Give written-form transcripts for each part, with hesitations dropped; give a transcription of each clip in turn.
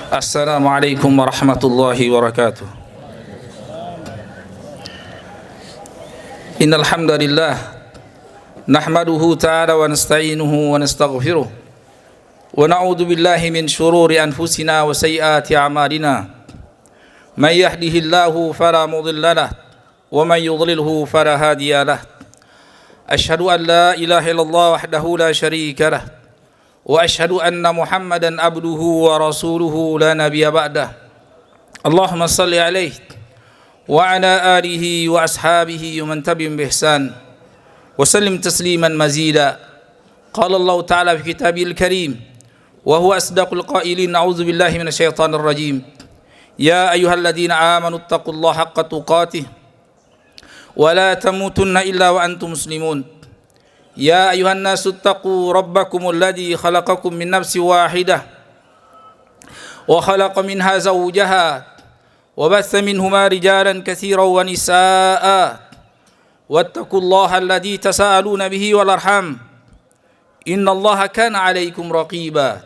Assalamualaikum warahmatullahi wabarakatuh. Innal hamdalillah nahmaduhu ta'ala wa nasta'inuhu wa nastaghfiruh wa na'udzu billahi min shururi anfusina wa sayyiati a'malina. May yahdihillahu fala mudilla lahu wa may yudlilhu fala hadiya lahu. Asyhadu an la ilaha illallah wahdahu la syarika lahu wa asyhadu anna Muhammadan abduhu wa rasuluhu la nabiyya ba'dah. Allahumma salli alaihi wa ala alihi wa ashabihi wa man tabi'ahum bi ihsan wa sallim tasliman mazida. Qala Allah ta'ala fi kitabil karim wa huwa asdaqul qailin, a'udzu billahi minasyaitonir rajim. Ya ayyuhalladzina amanu taqullaha haqqa tuqatih wa la tamutunna illa wa antum muslimun. Ya ayuhan nasu taqu rabbakumul ladzi khalaqakum min nafsin wahidah wa khalaqa minha zawjaha wa batha minhuma rijalan katsiran wa nisaa'a wattaqullaha alladzi tasaaluna bihi wal arham innallaha kana 'alaikum raqiba.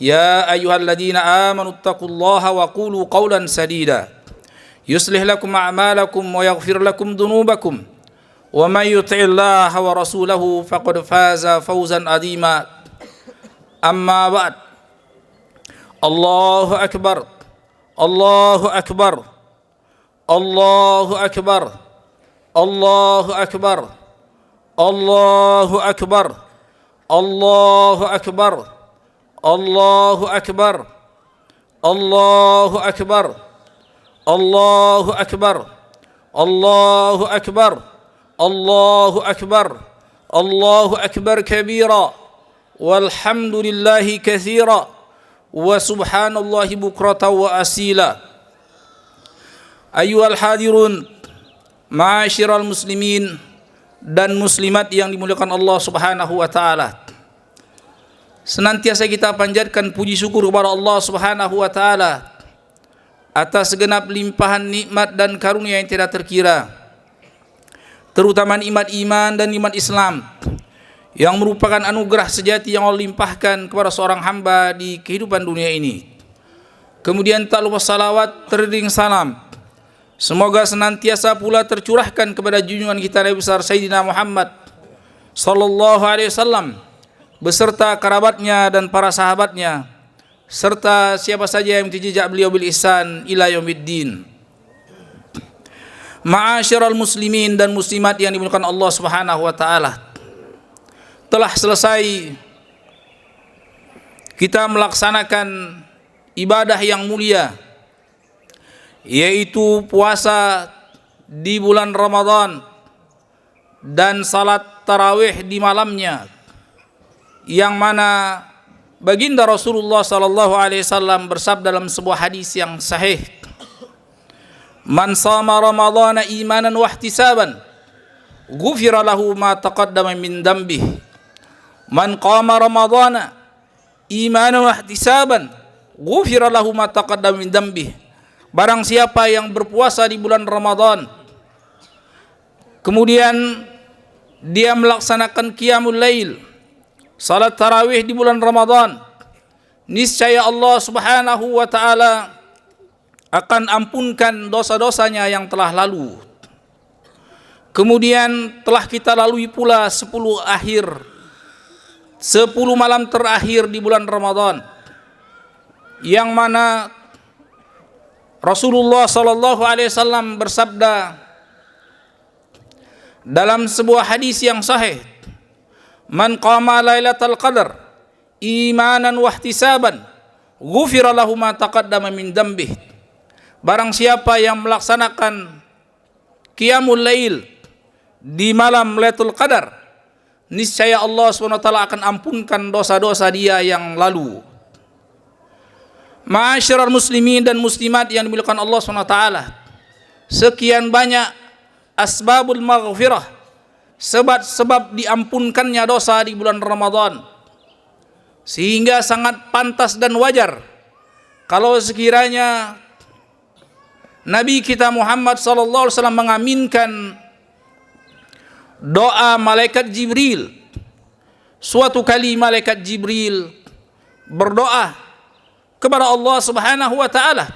Ya ayyuhalladzina amanu taqullaha wa qulu qawlan sadida yuslih lakum a'malakum wa yaghfir lakum dhunubakum wa may yuti'illaha wa rasulahu faqad faza fawzan 'azima. Amma ba'd. Allahu akbar, Allahu akbar, Allahu akbar, Allahu akbar, Allahu akbar, Allahu akbar, Allahu akbar, Allahu akbar, Allahu akbar, Allahu akbar, Allahu akbar, Allahu akbar kabira walhamdulillahi katsira wa subhanallahi bukratan wa asila. Ayyuhal hadirun, ma'asyiral muslimin dan muslimat yang dimuliakan Allah Subhanahu wa taala. Senantiasa kita panjatkan puji syukur kepada Allah Subhanahu wa taala atas segenap limpahan nikmat dan karunia yang tidak terkira, terutama nikmat iman dan nikmat Islam yang merupakan anugerah sejati yang Allah limpahkan kepada seorang hamba di kehidupan dunia ini. Kemudian tak lupa salawat teriring salam semoga senantiasa pula tercurahkan kepada junjungan kita Nabi besar Sayyidina Muhammad sallallahu alaihi wasallam beserta kerabatnya dan para sahabatnya serta siapa saja yang mengikuti jejak beliau bil ihsan ila yaumiddin. Ma'asyiral muslimin dan muslimat yang dimuliakan Allah Subhanahu wa taala, telah selesai kita melaksanakan ibadah yang mulia, yaitu puasa di bulan Ramadan dan salat tarawih di malamnya, yang mana baginda Rasulullah sallallahu alaihi wasallam bersabda dalam sebuah hadis yang sahih, man shama ramadhana imanan wa ihtisaban ghufira lahu ma taqaddama min dhanbihi. Man qama ramadhana imanan wa ihtisaban ghufira lahu ma taqaddama min dhanbihi. Barang siapa yang berpuasa di bulan Ramadan kemudian dia melaksanakan qiyamul lail, salat tarawih di bulan Ramadan, niscaya Allah Subhanahu wa taala akan ampunkan dosa-dosanya yang telah lalu. Kemudian telah kita lalui pula 10 malam terakhir di bulan Ramadan, yang mana Rasulullah sallallahu alaihi wasallam bersabda dalam sebuah hadis yang sahih, man qama lailatal qadar imanan wa ihtisaban ghufira lahu ma taqaddama min dhanbihi. Barang siapa yang melaksanakan qiyamul lail di malam Lailatul Qadar, niscaya Allah SWT akan ampunkan dosa-dosa dia yang lalu. Ma'asyiral muslimin dan muslimat yang dimuliakan Allah SWT, sekian banyak asbabul maghfirah, sebab diampunkannya dosa di bulan Ramadan, sehingga sangat pantas dan wajar kalau sekiranya Nabi kita Muhammad sallallahu alaihi wasallam mengaminkan doa malaikat Jibril. Suatu kali malaikat Jibril berdoa kepada Allah Subhanahu wa taala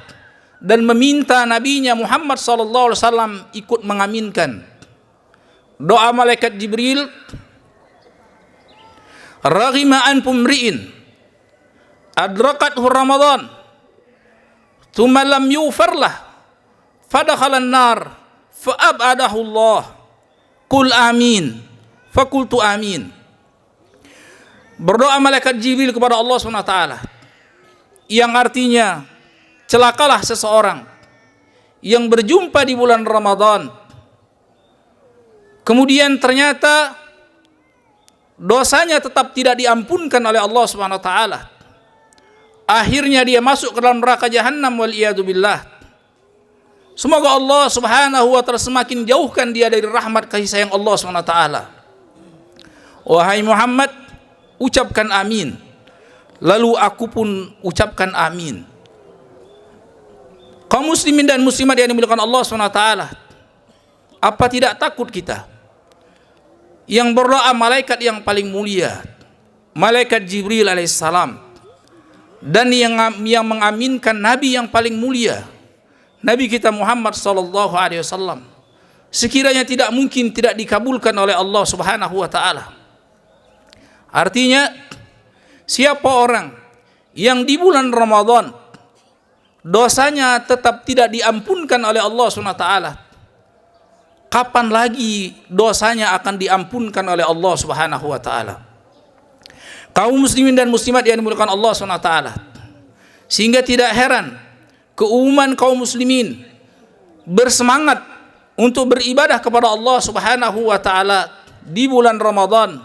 dan meminta nabinya Muhammad sallallahu alaihi wasallam ikut mengaminkan doa malaikat Jibril, raghima an pumriin adrakathu Ramadan thumma lam yufarlah fadakhala an-nar fa'abadahu Allah qul amin fakultu amin. Berdoa malaikat Jibril kepada Allah Subhanahu wa taala yang artinya celakalah seseorang yang berjumpa di bulan Ramadan, kemudian ternyata dosanya tetap tidak diampunkan oleh Allah Subhanahu wa taala. Akhirnya dia masuk ke dalam neraka jahanam wal iyadu billah. Semoga Allah Subhanahu wa taala semakin jauhkan dia dari rahmat kasih sayang Allah Subhanahu wa taala. Wahai Muhammad, ucapkan amin. Lalu aku pun ucapkan amin. Kaum muslimin dan muslimat yang dimuliakan Allah SWT, apa tidak takut kita yang berdoa malaikat yang paling mulia, malaikat Jibril alaihissalam, dan yang mengaminkan Nabi yang paling mulia, Nabi kita Muhammad SAW, sekiranya tidak mungkin tidak dikabulkan oleh Allah Subhanahu wa taala. Artinya, siapa orang yang di bulan Ramadan dosanya tetap tidak diampunkan oleh Allah SWT, kapan lagi dosanya akan diampunkan oleh Allah Subhanahu wa taala? Kaum muslimin dan muslimat yang dimuliakan Allah SWT, sehingga tidak heran keumuman kaum muslimin bersemangat untuk beribadah kepada Allah Subhanahu wa taala di bulan Ramadan,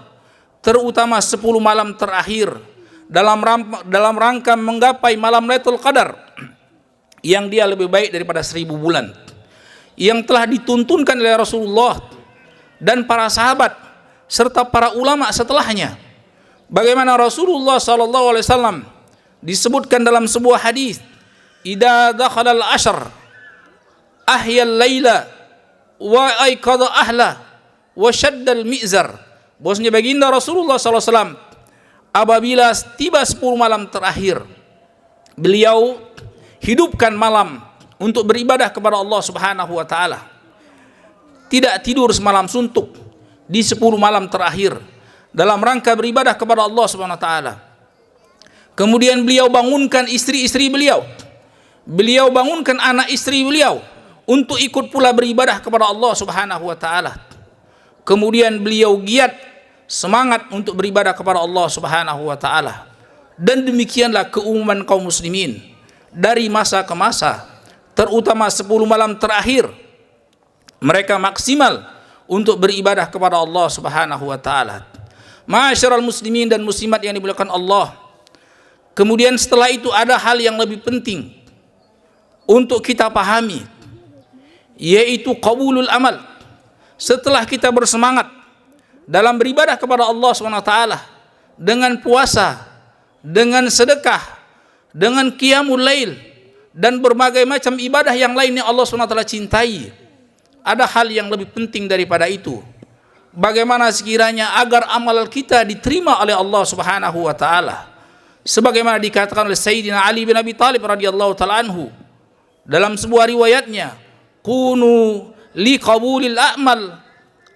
terutama 10 malam terakhir dalam rangka menggapai malam Lailatul Qadar yang dia lebih baik daripada 1000 bulan, yang telah dituntunkan oleh Rasulullah dan para sahabat serta para ulama setelahnya. Bagaimana Rasulullah SAW disebutkan dalam sebuah hadis, idza dakhala al-ashr ahya al-laila wa ayqadha ahla wa shadda al-mi'zar. Bosnya baginda Rasulullah SAW, apabila tiba 10 malam terakhir, beliau hidupkan malam untuk beribadah kepada Allah Subhanahu wa taala. Tidak tidur semalam suntuk di 10 malam terakhir dalam rangka beribadah kepada Allah Subhanahu wa taala. Kemudian beliau bangunkan istri-istri beliau. Beliau bangunkan anak istri beliau untuk ikut pula beribadah kepada Allah Subhanahu wa taala. Kemudian beliau giat semangat untuk beribadah kepada Allah Subhanahu wa taala. Dan demikianlah keumuman kaum muslimin dari masa ke masa, terutama 10 malam terakhir, mereka maksimal untuk beribadah kepada Allah Subhanahu wa taala. Ma'asyiral muslimin dan muslimat yang dimuliakan Allah. Kemudian setelah itu ada hal yang lebih penting untuk kita pahami, yaitu qabulul amal. Setelah kita bersemangat dalam beribadah kepada Allah SWT dengan puasa, dengan sedekah, dengan qiyamul lail, dan berbagai macam ibadah yang lain yang Allah SWT cintai, ada hal yang lebih penting daripada itu. Bagaimana sekiranya agar amal kita diterima oleh Allah Subhanahu wa taala, sebagaimana dikatakan oleh Sayyidina Ali bin Abi Thalib radhiyallahu taala anhu dalam sebuah riwayatnya, kunu li qabulil a'mal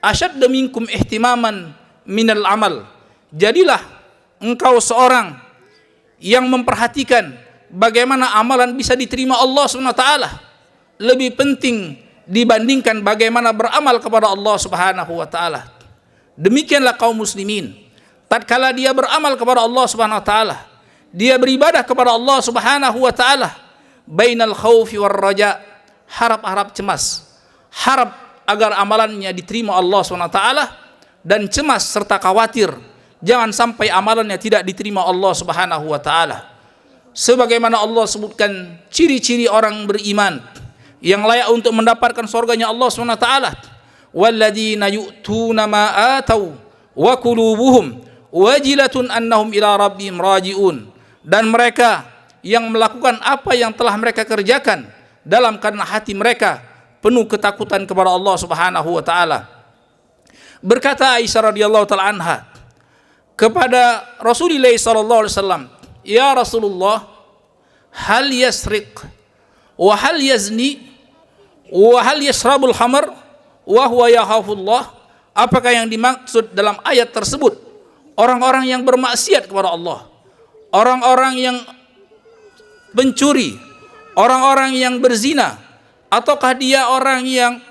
asyadda minkum ihtimaman minal amal. Jadilah engkau seorang yang memperhatikan bagaimana amalan bisa diterima Allah SWT lebih penting dibandingkan bagaimana beramal kepada Allah Subhanahu wa taala. Demikianlah kaum muslimin, tatkala dia beramal kepada Allah Subhanahu wa taala, dia beribadah kepada Allah Subhanahu wa taala, bainal khaufi war raja, harap-harap cemas, harap agar amalannya diterima Allah SWT, dan cemas serta khawatir jangan sampai amalannya tidak diterima Allah Subhanahu wa taala. Sebagaimana Allah sebutkan ciri-ciri orang beriman yang layak untuk mendapatkan surganya Allah SWT, walladzina yu'tuna ma atau wa qulubuhum wajilatun annahum ila rabbihim raji'un, dan mereka yang melakukan apa yang telah mereka kerjakan dalam karena hati mereka penuh ketakutan kepada Allah Subhanahu wa taala. Berkata Aisyah radhiyallahu taala anha kepada Rasulullah sallallahu alaihi wasallam, "Ya Rasulullah, hal yasriq wa hal yazni wa hal yashrabul khamar wa huwa yakhafullah. Apakah yang dimaksud dalam ayat tersebut? Orang-orang yang bermaksiat kepada Allah, orang-orang yang pencuri, orang-orang yang berzina, ataukah dia orang yang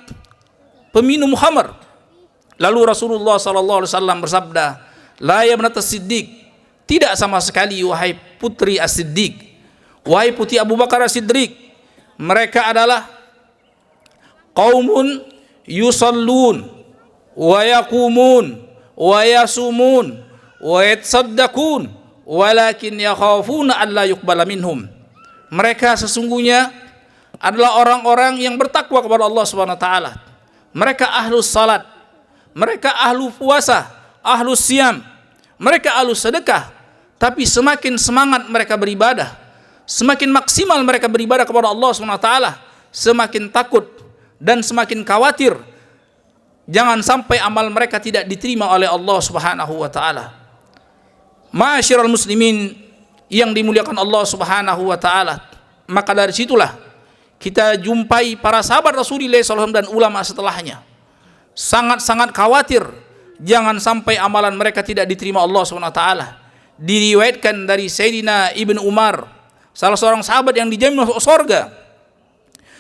peminum khamar? Lalu Rasulullah sallallahu alaihi wasallam bersabda, la yabnata Siddiq, tidak sama sekali wahai putri As-Siddiq, wahai putri Abu Bakar As-Siddiq, mereka adalah qaumun yusallun wa yaqumun wa yasumun wa yatasaddaqun walakin yakhafuna alla yuqbala minhum. Mereka sesungguhnya adalah orang-orang yang bertakwa kepada Allah Subhanahu wa taala. Mereka ahlus salat, mereka ahlu puasa, ahlu siam, mereka ahlu sedekah. Tapi semakin semangat mereka beribadah, semakin maksimal mereka beribadah kepada Allah Subhanahu wa taala, semakin takut dan semakin khawatir jangan sampai amal mereka tidak diterima oleh Allah Subhanahu wa taala. Ma'asyiral muslimin yang dimuliakan Allah Subhanahu wa taala, maka dari situlah kita jumpai para sahabat Rasulullah SAW dan ulama setelahnya sangat-sangat khawatir jangan sampai amalan mereka tidak diterima Allah Subhanahu wa taala. Diriwayatkan dari Sayyidina Ibn Umar, salah seorang sahabat yang dijamin masuk surga.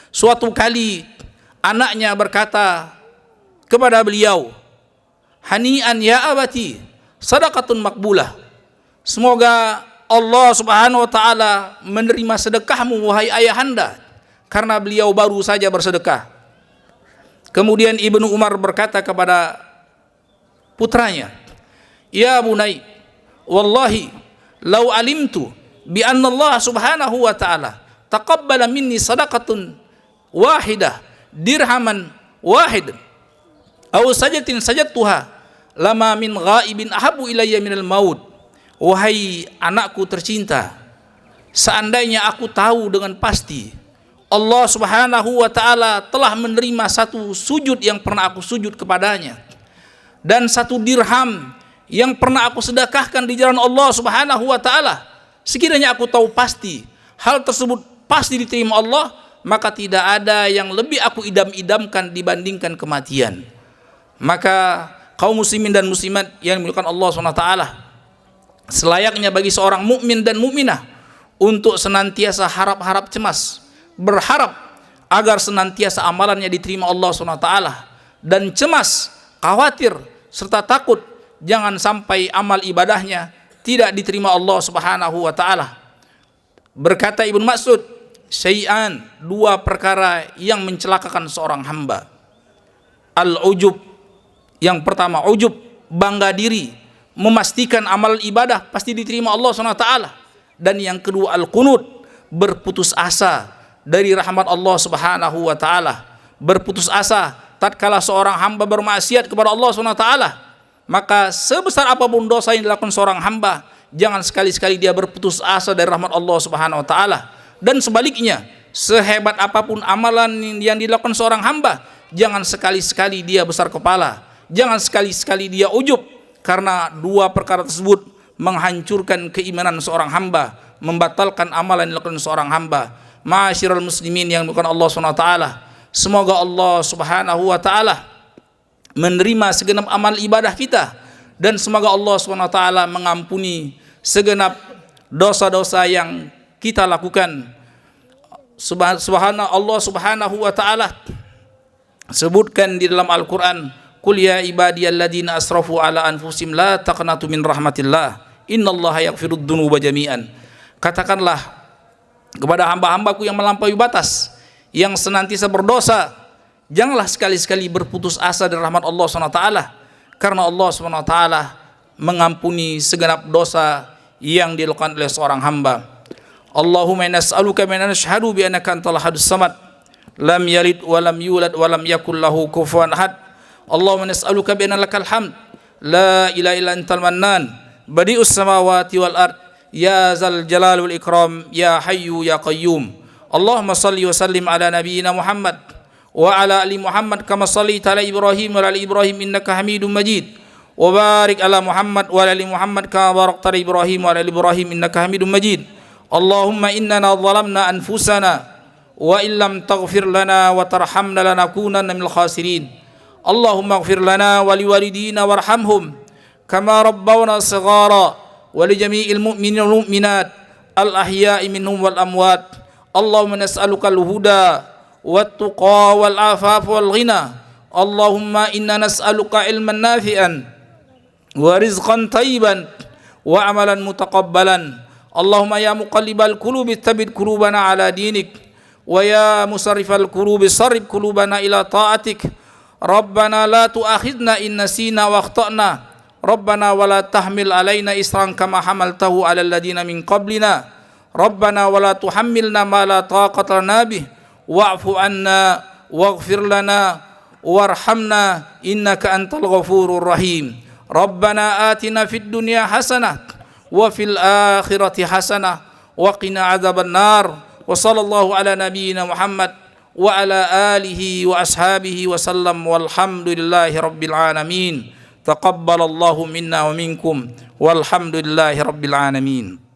Suatu kali anaknya berkata kepada beliau, "Hani'an ya abati, sadaqatun makbulah." Semoga Allah Subhanahu wa taala menerima sedekahmu wahai ayahanda, karena beliau baru saja bersedekah. Kemudian Ibnu Umar berkata kepada putranya, "Ya bunai, wallahi law alimtu bi anna Allah Subhanahu wa taala taqabbala minni sadaqatun wahidah dirhaman wahid aw sajatin sajadtuha lama min ghaibin ahabu ilayya minal maut." Wahai anakku tercinta, seandainya aku tahu dengan pasti Allah Subhanahu wa taala telah menerima satu sujud yang pernah aku sujud kepadanya dan satu dirham yang pernah aku sedekahkan di jalan Allah Subhanahu wa taala, sekiranya aku tahu pasti hal tersebut pasti diterima Allah, maka tidak ada yang lebih aku idam-idamkan dibandingkan kematian. Maka kaum muslimin dan muslimat yang dimuliakan Allah Subhanahu wa taala, selayaknya bagi seorang mukmin dan mukminah untuk senantiasa harap-harap cemas, berharap agar senantiasa amalannya diterima Allah SWT, dan cemas, khawatir serta takut jangan sampai amal ibadahnya tidak diterima Allah Subhanahu wa taala. Berkata Ibnu Mas'ud, syai'an, dua perkara yang mencelakakan seorang hamba. Al-ujub, yang pertama ujub, bangga diri, memastikan amal ibadah pasti diterima Allah SWT. Dan yang kedua al-qunut, berputus asa dari rahmat Allah Subhanahu wa taala, berputus asa tatkala seorang hamba bermaksiat kepada Allah SWT. Maka sebesar apapun dosa yang dilakukan seorang hamba, jangan sekali-sekali dia berputus asa dari rahmat Allah Subhanahu wa taala. Dan sebaliknya, sehebat apapun amalan yang dilakukan seorang hamba, jangan sekali-sekali dia besar kepala, jangan sekali-sekali dia ujub, karena dua perkara tersebut menghancurkan keimanan seorang hamba, membatalkan amalan yang dilakukan seorang hamba. Ma'asyiral muslimin yang bukan Allah SWT, semoga Allah Subhanahu wa taala menerima segenap amal ibadah kita, dan semoga Allah SWT mengampuni segenap dosa-dosa yang kita lakukan. Allah Subhanahu wa taala sebutkan di dalam Al-Qur'an, "Qul ya ibadiyalladzina asrafu ala anfusihim la taqnatu min rahmatillah, innallaha yaghfirud dzunuba jami'an." Katakanlah kepada hamba-hambaku yang melampaui batas, yang senantiasa berdosa, janganlah sekali-sekali berputus asa dari rahmat Allah SWT, karena Allah SWT mengampuni segenap dosa yang dilakukan oleh seorang hamba. Allahumma nas'aluka min nashhadu bi annaka antal ahadus samad, lam yalid wa lam yulad wa lam yakul lahu kufuwan ahad. Allahumma nas'aluka bi anna lakal hamd, la ilaha illa antal mannan, badi'us samawati wal ard, ya zal jalal wal ikram, ya hayyu ya qayyum. Allahumma salli wa sallim ala nabiyyina Muhammad wa ala ali Muhammad kama sallaita ala Ibrahim wa ala ali Ibrahim innaka Hamidum Majid. Wa barik ala Muhammad wa ala ali Muhammad kama barakta ala Ibrahim wa ala ali Ibrahim innaka Hamidum Majid. اللهم إننا ظلمنا أنفسنا وإن لم تغفر لنا وترحمنا لنكونن من الخاسرين اللهم اغفر لنا ولوالدينا وارحمهم كما ربونا صغارا ولجميع المؤمنين والمؤمنات الأحياء منهم والأموات اللهم نسألك الهدى والتقى والعفاف والغنى اللهم إنا نسألك علما نافعا ورزقا طيبا وعملا متقبلا اللهم يا مقلب القلوب ثبت قلوبنا على دينك ويا مصرف القلوب صرف قلوبنا إلى طاعتك ربنا لا تؤاخذنا إن نسينا واخطأنا ربنا ولا تحمل علينا إصرا كما حملته على الذين من قبلنا ربنا ولا تحملنا ما لا طاقة لنا به واعف عنا واغفر لنا وارحمنا إنك أنت الغفور الرحيم ربنا آتنا في الدنيا حسنة وفي الآخرة حسنة وقنا عذاب النار وصلى الله على نبينا محمد وعلى آله وأصحابه وسلم والحمد لله رب العالمين تقبل الله منا ومنكم والحمد لله رب العالمين.